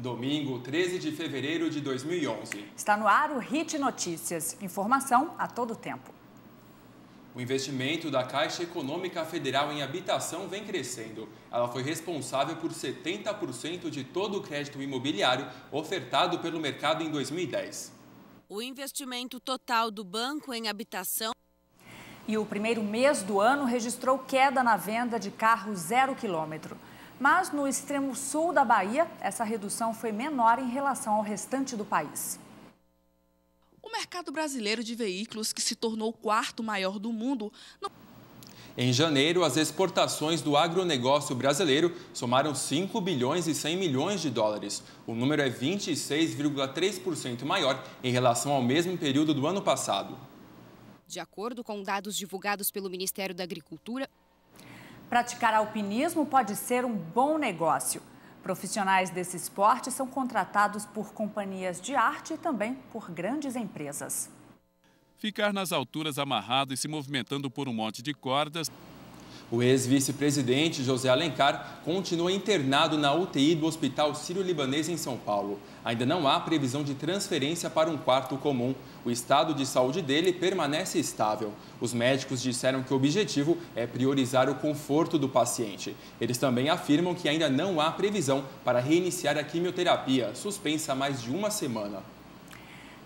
Domingo, 13 de fevereiro de 2011. Está no ar o Hit Notícias. Informação a todo tempo. O investimento da Caixa Econômica Federal em habitação vem crescendo. Ela foi responsável por 70% de todo o crédito imobiliário ofertado pelo mercado em 2010. O investimento total do banco em habitação... E o primeiro mês do ano registrou queda na venda de carros 0 quilômetro. Mas no extremo sul da Bahia, essa redução foi menor em relação ao restante do país. O mercado brasileiro de veículos, que se tornou o quarto maior do mundo... Em janeiro, as exportações do agronegócio brasileiro somaram 5 bilhões e 100 milhões de dólares. O número é 26,3% maior em relação ao mesmo período do ano passado. De acordo com dados divulgados pelo Ministério da Agricultura, praticar alpinismo pode ser um bom negócio. Profissionais desse esporte são contratados por companhias de arte e também por grandes empresas. Ficar nas alturas amarrado e se movimentando por um monte de cordas. O ex-vice-presidente José Alencar continua internado na UTI do Hospital Sírio-Libanês em São Paulo. Ainda não há previsão de transferência para um quarto comum. O estado de saúde dele permanece estável. Os médicos disseram que o objetivo é priorizar o conforto do paciente. Eles também afirmam que ainda não há previsão para reiniciar a quimioterapia, suspensa há mais de uma semana.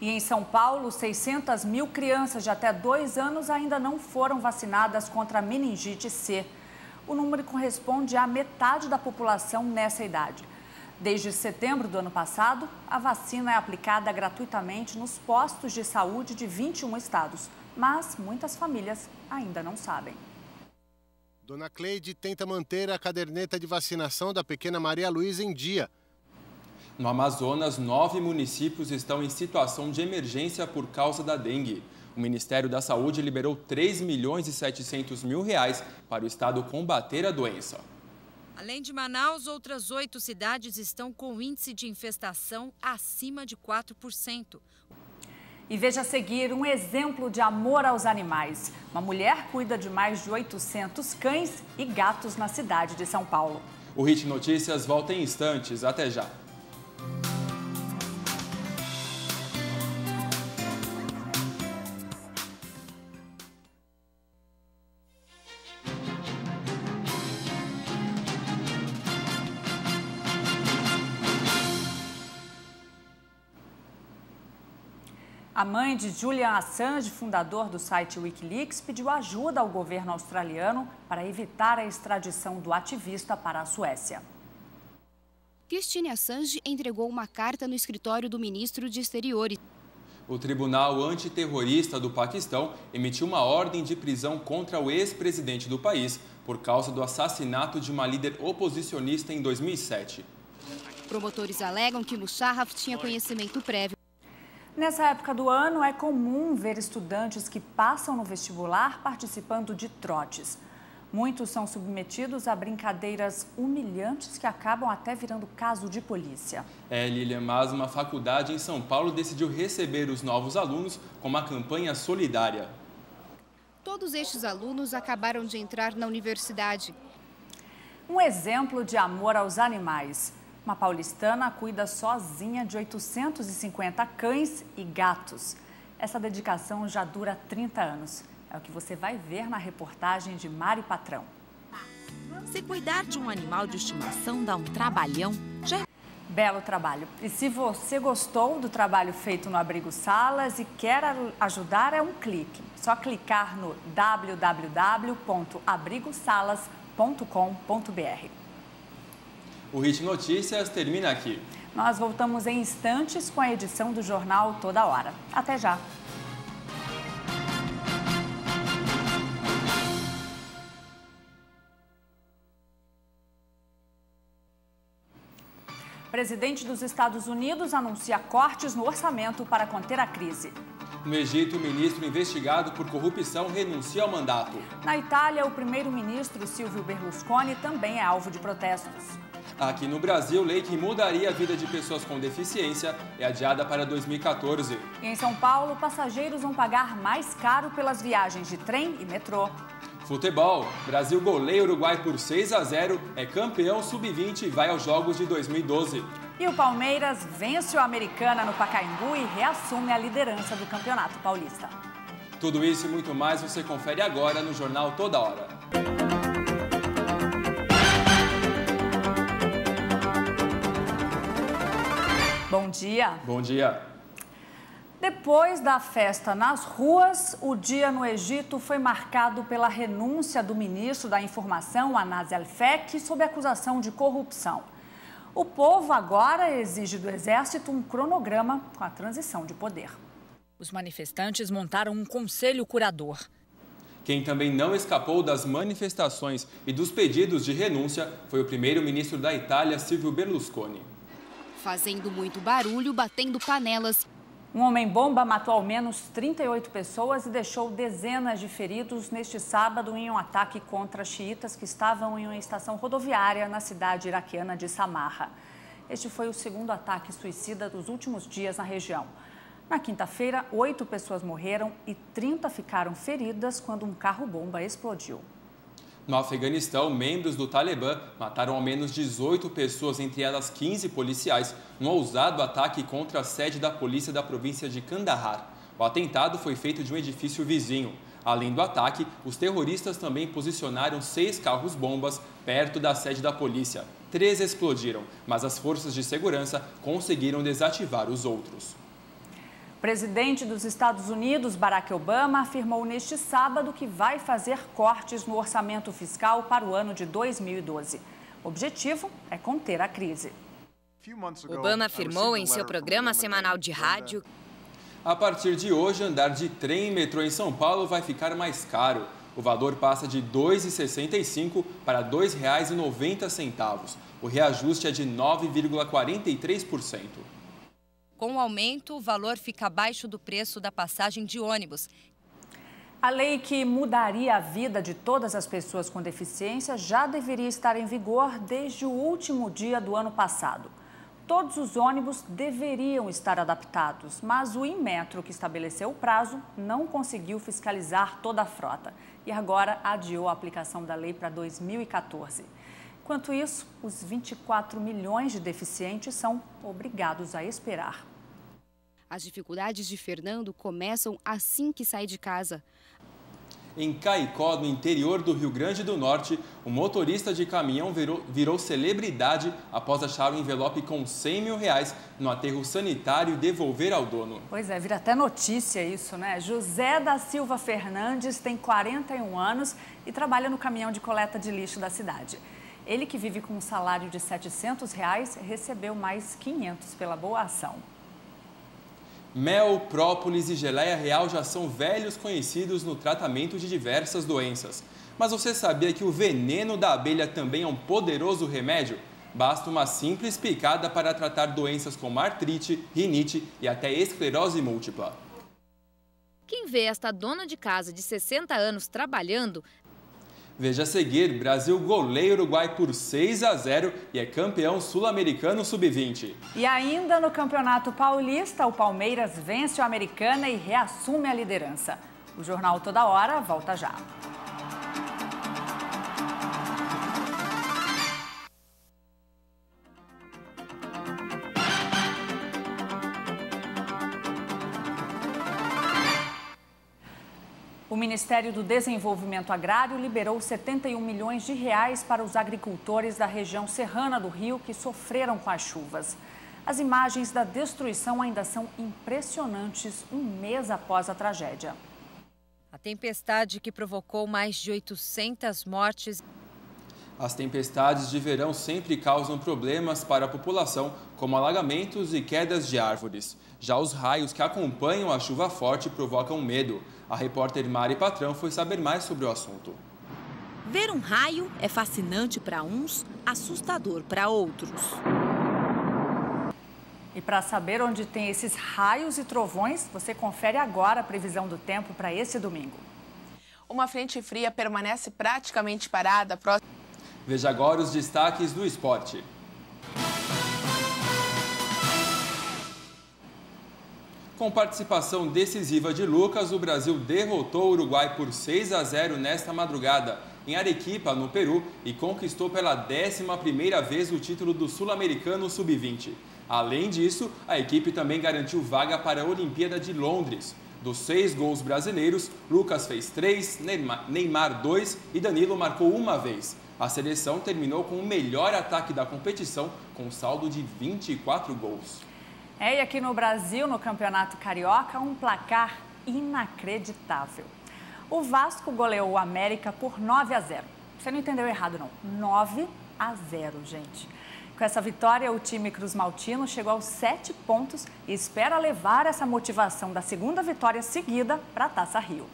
E em São Paulo, 600 mil crianças de até 2 anos ainda não foram vacinadas contra a meningite C. O número corresponde à metade da população nessa idade. Desde setembro do ano passado, a vacina é aplicada gratuitamente nos postos de saúde de 21 estados. Mas muitas famílias ainda não sabem. Dona Cleide tenta manter a caderneta de vacinação da pequena Maria Luísa em dia. No Amazonas, 9 municípios estão em situação de emergência por causa da dengue. O Ministério da Saúde liberou 3 milhões e 700 mil reais para o estado combater a doença. Além de Manaus, outras 8 cidades estão com índice de infestação acima de 4%. E veja a seguir um exemplo de amor aos animais. Uma mulher cuida de mais de 800 cães e gatos na cidade de São Paulo. O Hit Notícias volta em instantes. Até já. A mãe de Julian Assange, fundador do site Wikileaks, pediu ajuda ao governo australiano para evitar a extradição do ativista para a Suécia. Christine Assange entregou uma carta no escritório do ministro de Exteriores. O Tribunal Antiterrorista do Paquistão emitiu uma ordem de prisão contra o ex-presidente do país por causa do assassinato de uma líder oposicionista em 2007. Promotores alegam que Musharraf tinha conhecimento prévio. Nessa época do ano, é comum ver estudantes que passam no vestibular participando de trotes. Muitos são submetidos a brincadeiras humilhantes que acabam até virando caso de polícia. Lilian, mas uma faculdade em São Paulo decidiu receber os novos alunos com uma campanha solidária. Todos estes alunos acabaram de entrar na universidade. Um exemplo de amor aos animais. Uma paulistana cuida sozinha de 850 cães e gatos. Essa dedicação já dura 30 anos. É o que você vai ver na reportagem de Mari Patrão. Se cuidar de um animal de estimação dá um trabalhão, Belo trabalho. E se você gostou do trabalho feito no Abrigo Salas e quer ajudar, é um clique. Só clicar no www.abrigosalas.com.br. O Hit Notícias termina aqui. Nós voltamos em instantes com a edição do Jornal Toda Hora. Até já! O presidente dos Estados Unidos anuncia cortes no orçamento para conter a crise. No Egito, o ministro investigado por corrupção renuncia ao mandato. Na Itália, o primeiro-ministro Silvio Berlusconi também é alvo de protestos. Aqui no Brasil, lei que mudaria a vida de pessoas com deficiência é adiada para 2014. E em São Paulo, passageiros vão pagar mais caro pelas viagens de trem e metrô. Futebol. Brasil goleia o Uruguai por 6-0, é campeão sub-20 e vai aos Jogos de 2012. E o Palmeiras vence o Americana no Pacaembu e reassume a liderança do Campeonato Paulista. Tudo isso e muito mais você confere agora no Jornal Toda Hora. Bom dia. Bom dia. Depois da festa nas ruas, o dia no Egito foi marcado pela renúncia do ministro da Informação, Anas El-Fek, sob acusação de corrupção. O povo agora exige do Exército um cronograma com a transição de poder. Os manifestantes montaram um conselho curador. Quem também não escapou das manifestações e dos pedidos de renúncia foi o primeiro-ministro da Itália, Silvio Berlusconi. Fazendo muito barulho, batendo panelas. Um homem-bomba matou ao menos 38 pessoas e deixou dezenas de feridos neste sábado em um ataque contra xiitas que estavam em uma estação rodoviária na cidade iraquiana de Samarra. Este foi o segundo ataque suicida dos últimos dias na região. Na quinta-feira, 8 pessoas morreram e 30 ficaram feridas quando um carro-bomba explodiu. No Afeganistão, membros do Talibã mataram ao menos 18 pessoas, entre elas 15 policiais, num ousado ataque contra a sede da polícia da província de Kandahar. O atentado foi feito de um edifício vizinho. Além do ataque, os terroristas também posicionaram 6 carros-bombas perto da sede da polícia. 3 explodiram, mas as forças de segurança conseguiram desativar os outros. O presidente dos Estados Unidos, Barack Obama, afirmou neste sábado que vai fazer cortes no orçamento fiscal para o ano de 2012. O objetivo é conter a crise. Obama afirmou em seu programa semanal de rádio: a partir de hoje, andar de trem e metrô em São Paulo vai ficar mais caro. O valor passa de R$ 2,65 para R$ 2,90. O reajuste é de 9,43%. Com o aumento, o valor fica abaixo do preço da passagem de ônibus. A lei que mudaria a vida de todas as pessoas com deficiência já deveria estar em vigor desde o último dia do ano passado. Todos os ônibus deveriam estar adaptados, mas o Inmetro, que estabeleceu o prazo, não conseguiu fiscalizar toda a frota e agora adiou a aplicação da lei para 2014. Enquanto isso, os 24 milhões de deficientes são obrigados a esperar. As dificuldades de Fernando começam assim que sai de casa. Em Caicó, no interior do Rio Grande do Norte, o motorista de caminhão virou celebridade após achar um envelope com R$100 mil no aterro sanitário e devolver ao dono. Pois é, vira até notícia isso, né? José da Silva Fernandes tem 41 anos e trabalha no caminhão de coleta de lixo da cidade. Ele, que vive com um salário de R$ 700, recebeu mais 500 pela boa ação. Mel, própolis e geleia real já são velhos conhecidos no tratamento de diversas doenças. Mas você sabia que o veneno da abelha também é um poderoso remédio? Basta uma simples picada para tratar doenças como artrite, rinite e até esclerose múltipla. Quem vê esta dona de casa de 60 anos trabalhando... Veja a seguir, Brasil goleia o Uruguai por 6-0 e é campeão sul-americano sub-20. E ainda no Campeonato Paulista, o Palmeiras vence o Americana e reassume a liderança. O Jornal Toda Hora volta já. O Ministério do Desenvolvimento Agrário liberou 71 milhões de reais para os agricultores da região serrana do Rio que sofreram com as chuvas. As imagens da destruição ainda são impressionantes um mês após a tragédia. A tempestade que provocou mais de 800 mortes. As tempestades de verão sempre causam problemas para a população, como alagamentos e quedas de árvores. Já os raios que acompanham a chuva forte provocam medo. A repórter Mari Patrão foi saber mais sobre o assunto. Ver um raio é fascinante para uns, assustador para outros. E para saber onde tem esses raios e trovões, você confere agora a previsão do tempo para esse domingo. Uma frente fria permanece praticamente parada. Veja agora os destaques do esporte. Com participação decisiva de Lucas, o Brasil derrotou o Uruguai por 6-0 nesta madrugada. em Arequipa, no Peru, e conquistou pela 11ª vez o título do Sul-Americano Sub-20. Além disso, a equipe também garantiu vaga para a Olimpíada de Londres. Dos 6 gols brasileiros, Lucas fez 3, Neymar 2 e Danilo marcou uma vez. A seleção terminou com o melhor ataque da competição, com saldo de 24 gols. E aqui no Brasil, no Campeonato Carioca, um placar inacreditável. O Vasco goleou o América por 9-0. Você não entendeu errado, não. 9-0, gente. Com essa vitória, o time cruzmaltino chegou aos 7 pontos e espera levar essa motivação da segunda vitória seguida para a Taça Rio.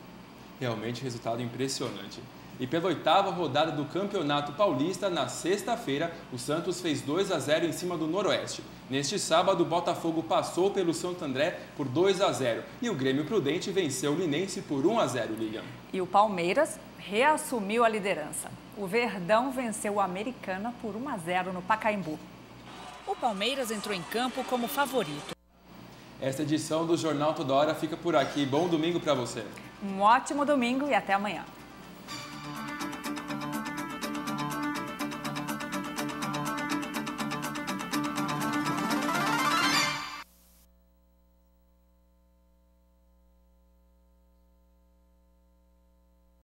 Realmente resultado impressionante. E pela 8ª rodada do Campeonato Paulista, na sexta-feira, o Santos fez 2-0 em cima do Noroeste. Neste sábado, o Botafogo passou pelo Santo André por 2-0 e o Grêmio Prudente venceu o Linense por 1-0, Lilian. E o Palmeiras reassumiu a liderança. O Verdão venceu o Americana por 1-0 no Pacaembu. O Palmeiras entrou em campo como favorito. Esta edição do Jornal Toda Hora fica por aqui. Bom domingo para você. Um ótimo domingo e até amanhã.